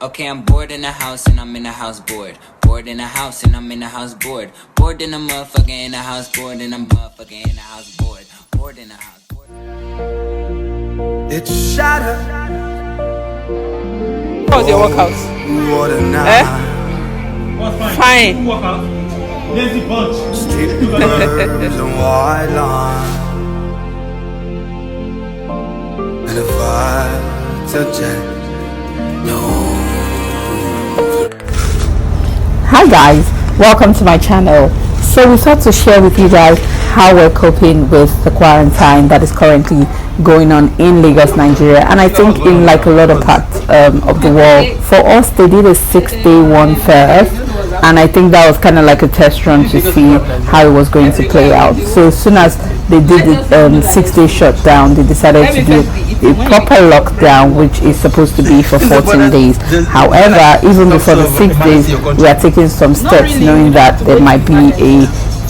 Okay, I'm bored in the house and I'm in the house bored. Bored in the house and I'm in the house bored. Bored in the motherfucker in the house bored and I'm motherfucker in the house bored. Bored in the house bored. It's shattered. How was your workout? What a night. Fine. Lazy bunch. Street verbs and white line. And if I touch it, Hi guys, welcome to my channel. So we thought to share with you guys how we're coping with the quarantine that is currently going on in Lagos, Nigeria, and I think in like a lot of parts of the world. For us, they did a 6-day one first, and I think that was kind of like a test run to see how it was going to play out. So as soon as they did the 6-day shutdown, they decided to do a proper lockdown, which is supposed to be for 14 days. However, even before the 6 days, we are taking some steps knowing that there might be a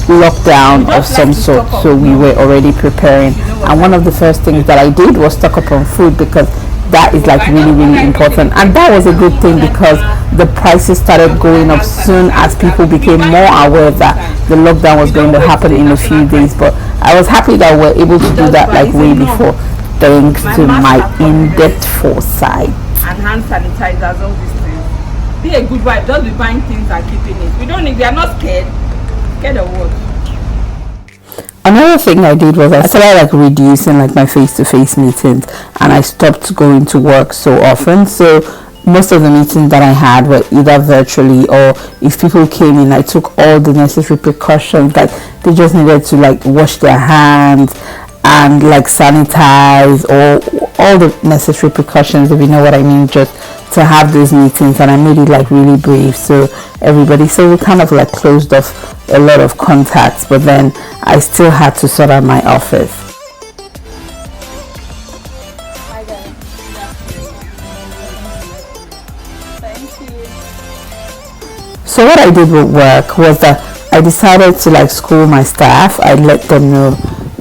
lockdown of some sort, so we were already preparing. And one of the first things that I did was stock up on food, because that is like really important, and that was a good thing because the prices started going up soon as people became more aware that the lockdown was going to happen in a few days. But I was happy that we're able to do that like way before, thanks to my in-depth foresight. And hand sanitizers, all these things. Be a good wife, don't be buying things and keeping it. We are not scared. Scared of what? Another thing I did was I started like reducing like my face-to-face meetings, and I stopped going to work so often. So most of the meetings that I had were either virtually, or if people came in, I took all the necessary precautions. Like they just needed to like wash their hands and like sanitize, or all the necessary precautions, if you know what I mean, just to have those meetings. And I made it like really brief, so everybody, so we kind of like closed off a lot of contacts, but then I still had to sort out my office. Hi guys. Thank you. So what I did with work was that I decided to like school my staff. I let them know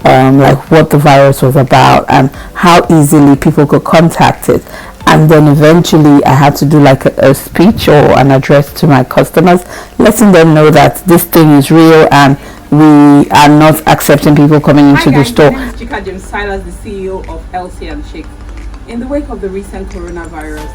like what the virus was about and how easily people could contact it. And then eventually I had to do like a speech or an address to my customers, letting them know that this thing is real and we are not accepting people coming into the store. My name is Chika James Silas, the CEO of LC and Chicks. In the wake of the recent coronavirus,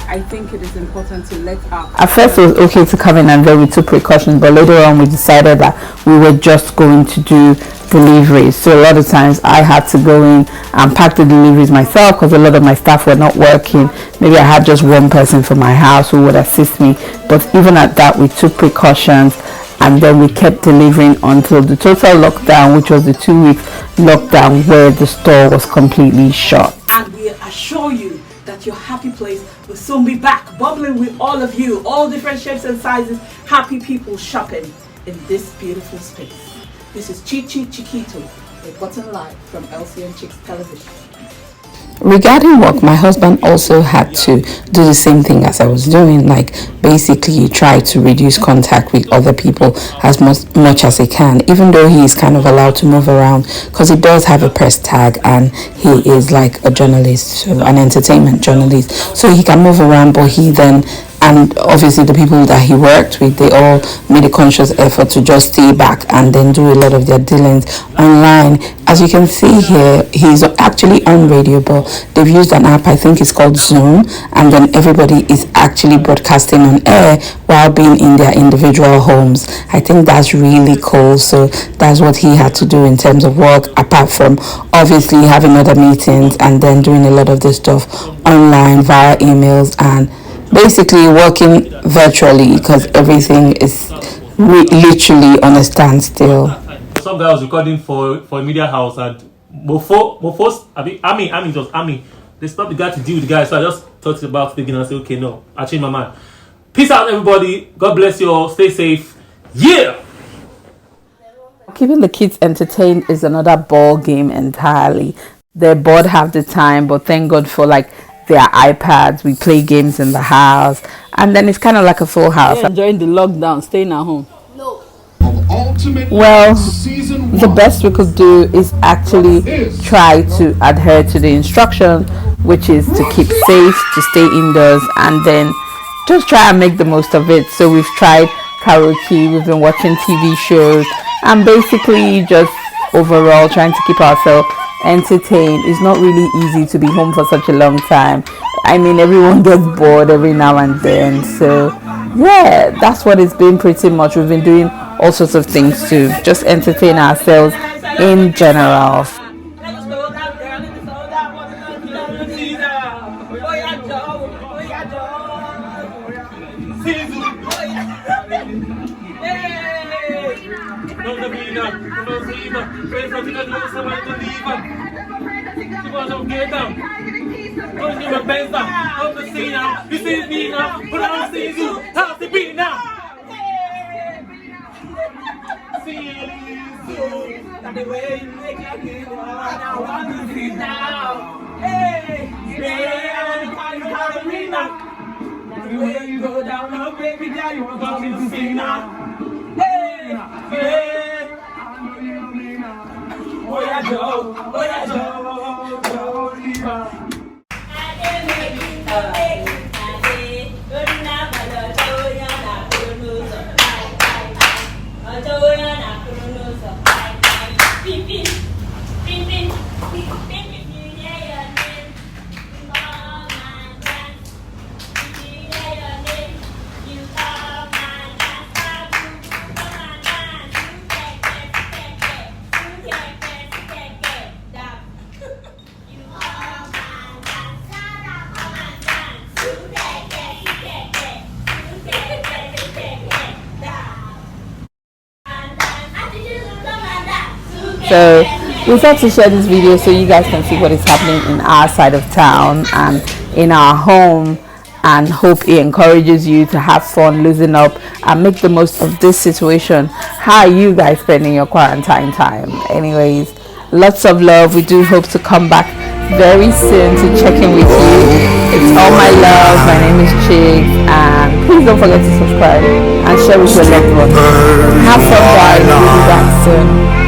I think it is important to let our... At first it was okay to come in and then we took precautions, but later on we decided that we were just going to do deliveries. So a lot of times I had to go in and pack the deliveries myself, because a lot of my staff were not working. Maybe I had just one person from my house who would assist me, but even at that we took precautions, and then we kept delivering until the total lockdown, which was the 2-week lockdown where the store was completely shut. And we assure you that your happy place will soon be back, bubbling with all of you, all different shapes and sizes, happy people shopping in this beautiful space. This is Chiquito, reporting live from LC and Chicks Television. Regarding work, my husband also had to do the same thing as I was doing, like basically try to reduce contact with other people as much as he can, even though he is kind of allowed to move around, because he does have a press tag and he is like a journalist, so an entertainment journalist, so he can move around. But he then, and obviously the people that he worked with, they all made a conscious effort to just stay back and then do a lot of their dealings online. As you can see here, he's actually on radio, but they've used an app, I think it's called Zoom, and then everybody is actually broadcasting on air while being in their individual homes. I think that's really cool. So that's what he had to do in terms of work, apart from obviously having other meetings and then doing a lot of this stuff online via emails and basically working virtually, because everything is literally on a standstill. Some guy was recording for a media house, and Mofos, Army. They stopped the guy to deal with the guy, so I just thought about thinking and I said, okay, no, I changed my mind. Peace out, everybody. God bless you all. Stay safe. Yeah! Keeping the kids entertained is another ball game entirely. They're bored half the time, but thank God for like their iPads. We play games in the house, and then it's kind of like a full house. Enjoying the lockdown, staying at home. Well, the best we could do is actually try to adhere to the instruction, which is to keep safe, to stay indoors, and then just try and make the most of it. So we've tried karaoke, we've been watching TV shows, and basically just overall trying to keep ourselves entertained. It's not really easy to be home for such a long time. I mean, everyone gets bored every now and then. So yeah, that's what it's been pretty much. We've been doing all sorts of things to just entertain ourselves in general. You go down, oh baby, now you want to see now. Hey, hey, oh yeah, Joe, So we thought to share this video so you guys can see what is happening in our side of town and in our home, and hope it encourages you to have fun, loosen up, and make the most of this situation. How are you guys spending your quarantine time? Anyways, lots of love. We do hope to come back very soon to check in with you. It's all my love. My name is Chicks, and please don't forget to subscribe and share with your loved ones. Have fun, guys. We'll be back soon.